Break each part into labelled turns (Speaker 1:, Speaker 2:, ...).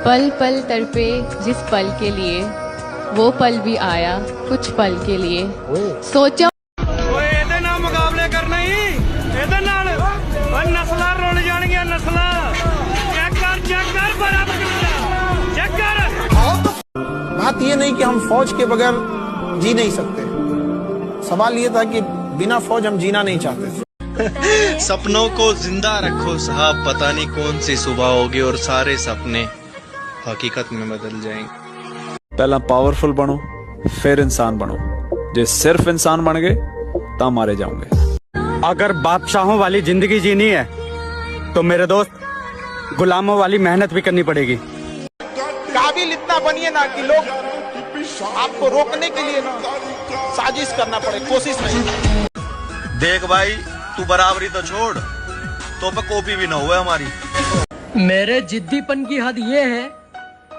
Speaker 1: पल पल तड़पे जिस पल के लिए, वो पल भी आया कुछ पल के लिए। सोचा
Speaker 2: मुकाबले करना ही नस्ल रुल जाएंगे, नस्ल चेक कर बराबर चेक कर।
Speaker 3: बात ये नहीं कि हम फौज के बगैर जी नहीं सकते, सवाल ये था कि बिना फौज हम जीना नहीं चाहते थे।
Speaker 4: सपनों को जिंदा रखो साहब, पता नहीं कौन सी सुबह होगी और सारे सपने हकीकत में बदल जाएंगे।
Speaker 5: पहला पावरफुल बनो फिर इंसान बनो, जे सिर्फ इंसान बन गए तब मारे जाओगे।
Speaker 6: अगर बादशाहों वाली जिंदगी जीनी है तो मेरे दोस्त गुलामों वाली मेहनत भी करनी पड़ेगी।
Speaker 3: काबिल इतना बनिए ना कि लोग आपको रोकने के लिए साजिश करना पड़े, कोशिश नहीं।
Speaker 4: देख भाई तू बराबरी तो छोड़, तो पे कॉपी भी ना हुआ हमारी।
Speaker 7: मेरे जिद्दीपन की हद ये है,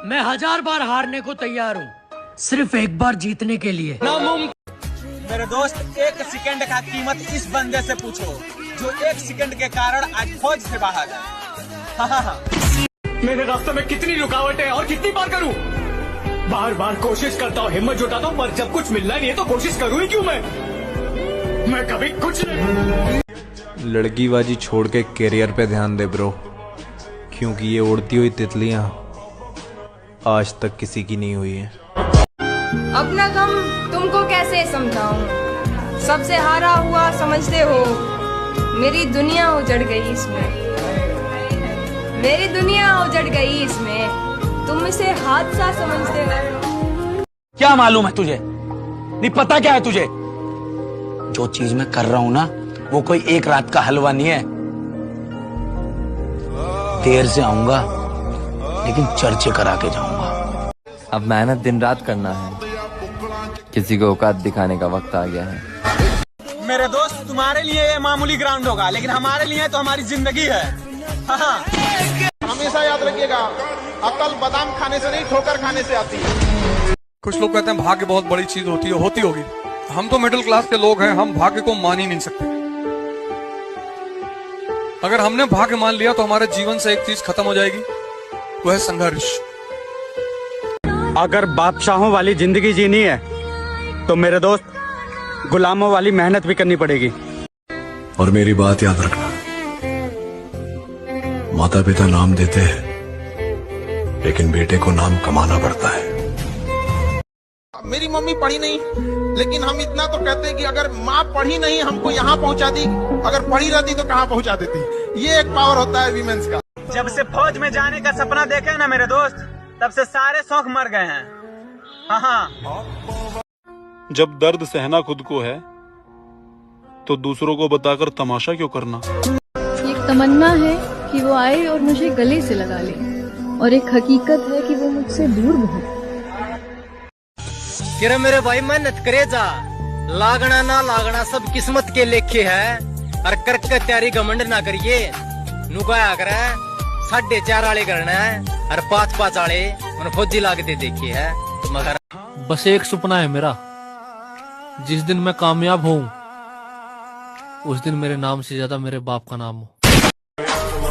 Speaker 7: मैं 1000 बार हारने को तैयार हूँ, सिर्फ एक बार जीतने के लिए।
Speaker 6: मेरे दोस्त, 1 सेकंड का कीमत इस बंदे से पूछो जो 1 सेकंड के कारण आज फौज से बाहर है।
Speaker 2: मेरे रास्ते में कितनी रुकावटें और कितनी बार करूं? बार बार कोशिश करता हूँ, हिम्मत जुटाता हूँ, पर जब कुछ मिलना नहीं है तो कोशिश करूँ ही क्यों? मैं कभी कुछ नहीं।
Speaker 5: लड़कीबाजी छोड़ के करियर पे ध्यान दे ब्रो, क्योंकि ये उड़ती हुई तितलियां आज तक किसी की नहीं हुई है।
Speaker 8: अपना गम तुमको कैसे समझाऊं, सबसे हारा हुआ समझते हो, मेरी दुनिया उजड़ गई इसमें, मेरी दुनिया उजड़ गई इसमें, तुम इसे हादसा समझते हो।
Speaker 6: क्या मालूम है तुझे? नहीं पता क्या है तुझे? जो चीज मैं कर रहा हूँ ना, वो कोई एक रात का हलवा नहीं है। देर से आऊंगा लेकिन चर्चे करा के जाऊंगा।
Speaker 9: अब मेहनत दिन रात करना है, किसी को औकात दिखाने का वक्त आ गया है।
Speaker 6: मेरे दोस्त, तुम्हारे लिए ये मामूली ग्राउंड होगा, लेकिन हमारे लिए तो हमारी जिंदगी है।
Speaker 3: हमेशा याद रखिएगा, अकल बादाम खाने से नहीं ठोकर खाने से आती है।
Speaker 2: कुछ लोग कहते हैं भाग्य बहुत बड़ी चीज होती है, होती होगी। हम तो मिडिल क्लास के लोग हैं, हम भाग्य को मान ही नहीं सकते। अगर हमने भाग्य मान लिया तो हमारे जीवन से एक चीज खत्म हो जाएगी, वह है संघर्ष।
Speaker 6: अगर बादशाहों वाली जिंदगी जीनी है तो मेरे दोस्त गुलामों वाली मेहनत भी करनी पड़ेगी।
Speaker 10: और मेरी बात याद रखना, माता पिता नाम देते हैं लेकिन बेटे को नाम कमाना पड़ता है।
Speaker 3: मेरी मम्मी पढ़ी नहीं, लेकिन हम इतना तो कहते हैं कि अगर माँ पढ़ी नहीं हमको यहाँ पहुँचा दी, अगर पढ़ी रहती तो कहाँ पहुँचा देती। ये एक पावर होता है वीमेंस का।
Speaker 6: जब से फौज में जाने का सपना देखे ना मेरे दोस्त, तब से सारे शौक मर गए हैं। हाँ।
Speaker 5: जब दर्द सहना खुद को है तो दूसरों को बताकर तमाशा क्यों करना।
Speaker 1: एक तमन्ना है कि वो आए और मुझे गले से लगा ले, और एक हकीकत है कि वो मुझसे दूर बहुत।
Speaker 7: किरे मेरे भाई मेहनत करे जा, लागना ना लागना सब किस्मत के लेखे है, और करके तैयारी घमंड ना करिए। नुकाया करे 4.5 वाले करना है और 5-5 वाले और फौजी लागते देखी है। मगर
Speaker 11: बस एक सपना है मेरा, जिस दिन मैं कामयाब हूँ उस दिन मेरे नाम से ज्यादा मेरे बाप का नाम हो।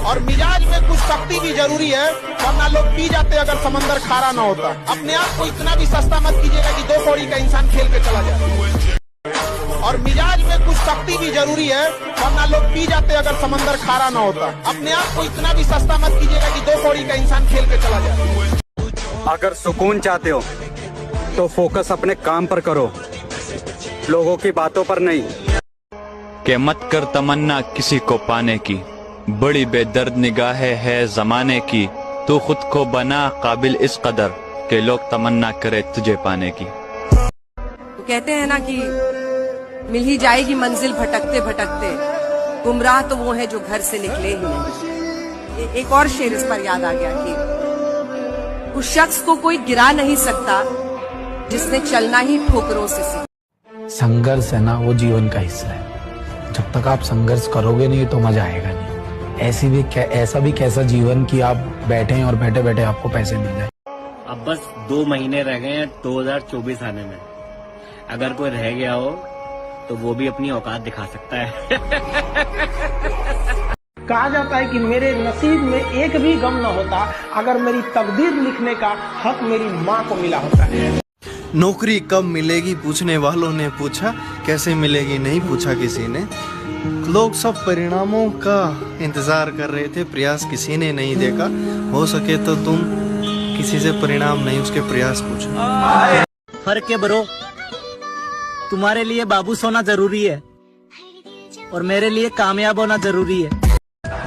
Speaker 3: और मिजाज में कुछ शक्ति भी जरूरी है, वरना लोग पी जाते अगर समंदर खारा ना होता। अपने आप को इतना भी सस्ता मत कीजिएगा कि 2 कौड़ी का इंसान खेल के चला जाए। और मिजाज में कुछ शक्ति भी जरूरी है, वरना लोग पी जाते अगर समंदर खारा ना होता। अपने आप को इतना भी सस्ता मत कीजिएगा कि 2 कौड़ी का इंसान खेल के चला जाए।
Speaker 6: अगर सुकून चाहते हो तो फोकस अपने काम पर करो, लोगों की बातों पर नहीं।
Speaker 12: के मत कर तमन्ना किसी को पाने की, बड़ी बेदर्द निगाहें है जमाने की, तू खुद को बना काबिल इस कदर के लोग तमन्ना करे तुझे पाने की।
Speaker 8: तो कहते हैं ना कि मिल ही जाएगी मंजिल भटकते भटकते, गुमराह तो वो है जो घर से निकले ही नहीं। एक और शेर इस पर याद आ गया कि उस शख्स को कोई गिरा नहीं सकता जिसने चलना ही ठोकरों से सीखा।
Speaker 13: संघर्ष है ना, वो जीवन का हिस्सा है। जब तक आप संघर्ष करोगे नहीं तो मजा आएगा नहीं। ऐसा भी कैसा जीवन कि आप बैठे और बैठे बैठे आपको पैसे मिल जाए।
Speaker 14: अब बस 2 महीने रह गए हैं 2024 आने में। अगर कोई रह गया हो तो वो भी अपनी औकात दिखा सकता है।
Speaker 3: कहा जाता है कि मेरे नसीब में एक भी गम न होता अगर मेरी तकदीर लिखने का हक मेरी माँ को मिला होता है।
Speaker 4: नौकरी कब मिलेगी पूछने वालों ने पूछा, कैसे मिलेगी नहीं पूछा किसी ने। लोग सब परिणामों का इंतजार कर रहे थे, प्रयास किसी ने नहीं देखा। हो सके तो तुम किसी से परिणाम नहीं उसके प्रयास पूछो।
Speaker 6: फर्क है ब्रो, तुम्हारे लिए बाबू सोना जरूरी है और मेरे लिए कामयाब होना जरूरी है।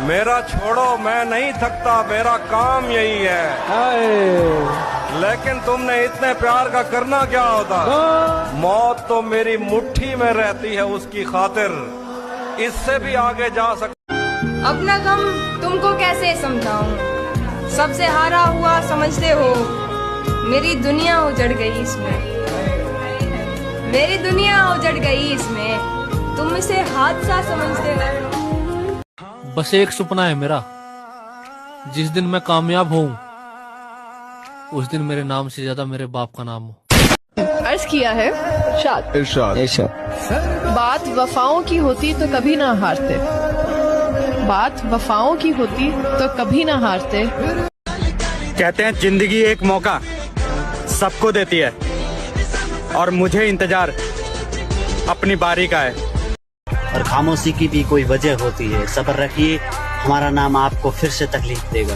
Speaker 15: मेरा छोड़ो, मैं नहीं थकता, मेरा काम यही है। लेकिन तुमने इतने प्यार का करना क्या होता? मौत तो मेरी मुट्ठी में रहती है उसकी खातिर, इससे भी आगे जा सकता।
Speaker 16: अपना गम तुमको कैसे समझाऊं, सबसे हारा हुआ समझते हो, मेरी दुनिया उजड़ गई इसमें, मेरी दुनिया उजड़ गई इसमें, तुम इसे हादसा समझते हो।
Speaker 11: बस एक सपना है मेरा, जिस दिन मैं कामयाब हूँ उस दिन मेरे नाम से ज्यादा मेरे बाप का नाम हो।
Speaker 17: अर्ज किया है बात वफाओं की होती तो कभी ना हारते, बात वफाओं की होती तो कभी ना हारते।
Speaker 6: कहते हैं जिंदगी एक मौका सबको देती है और मुझे इंतजार अपनी बारी का है।
Speaker 14: और खामोशी की भी कोई वजह होती है, सब्र रखिए, हमारा नाम आपको फिर से तकलीफ देगा।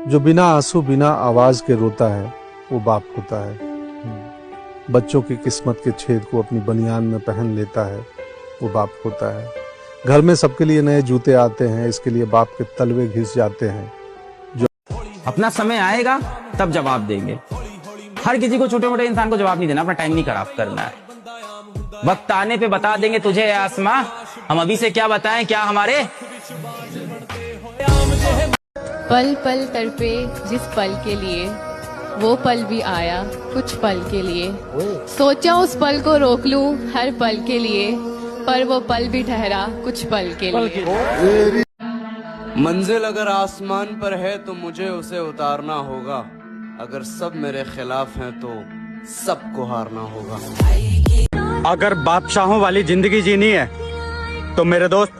Speaker 18: जो बिना आंसू बिना आवाज के रोता है वो बाप होता है। बच्चों की किस्मत के छेद को अपनी बनियान में पहन लेता है वो बाप होता है। घर में सबके लिए नए जूते आते हैं, इसके लिए बाप के तलवे घिस जाते हैं। जो
Speaker 19: अपना समय आएगा तब जवाब देंगे। हर किसी को, छोटे मोटे इंसान को जवाब नहीं देना, अपना टाइम नहीं खराब करना है। वक्त आने पे बता देंगे तुझे आसमां, हम अभी से क्या बताएं क्या हमारे।
Speaker 1: पल पल तड़पे जिस पल के लिए, वो पल भी आया कुछ पल के लिए। सोचा उस पल को रोक लूं हर पल के लिए, पर वो पल भी ठहरा कुछ पल के लिए।
Speaker 20: मंजिल अगर आसमान पर है तो मुझे उसे उतारना होगा, अगर सब मेरे खिलाफ हैं तो सबको हारना होगा।
Speaker 6: अगर बादशाहों वाली जिंदगी जीनी है तो मेरे दोस्त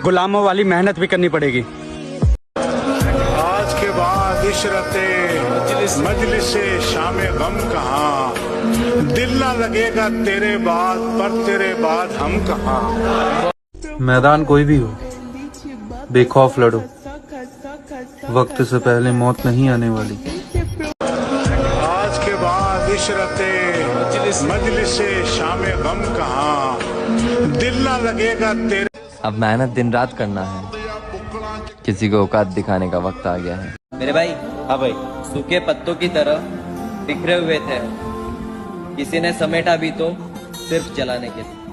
Speaker 6: गुलामों वाली मेहनत भी करनी पड़ेगी।
Speaker 15: आज के बाद इशरते मजलिस से शामे गम कहाँ, दिल ना लगेगा तेरे बाद, पर तेरे बाद हम कहाँ।
Speaker 5: मैदान कोई भी हो, बेखौफ लड़ो, वक्त से पहले मौत नहीं आने वाली।
Speaker 15: आज के बाद इशरते मजलिस से शामे गम कहाँ, दिल ना लगेगा तेरे।
Speaker 9: अब मेहनत दिन रात करना है, किसी को औकात दिखाने का वक्त आ गया है।
Speaker 7: मेरे भाई, हाँ भाई, सूखे पत्तों की तरह बिखरे हुए थे, किसी ने समेटा भी तो सिर्फ जलाने के लिए।